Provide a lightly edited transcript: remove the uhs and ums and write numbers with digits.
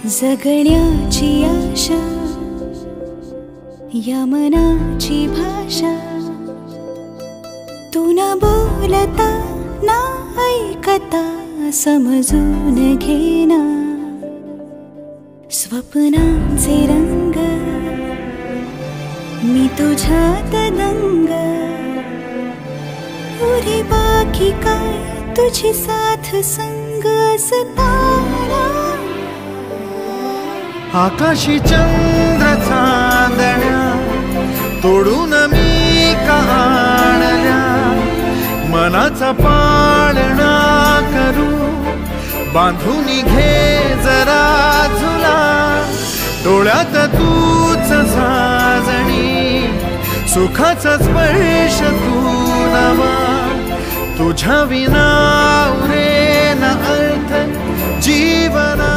जगण्याची आशा या मनाची भाषा तू न बोलता ना ऐकता समजून घेना स्वप्नांचे रंग मी तुझ्यात दंग उरे बाकी काय तुझी साथ संग असताना आकाशी चंद्र चांदण्या तोडून मी कहाणल्या मनाचा पाळणा करू बांधून घे जरा झुला डोळ्यात तूच साजणी सुखाचा स्पर्श तू नवा तुझ्या विना उरेना अर्थ जीवना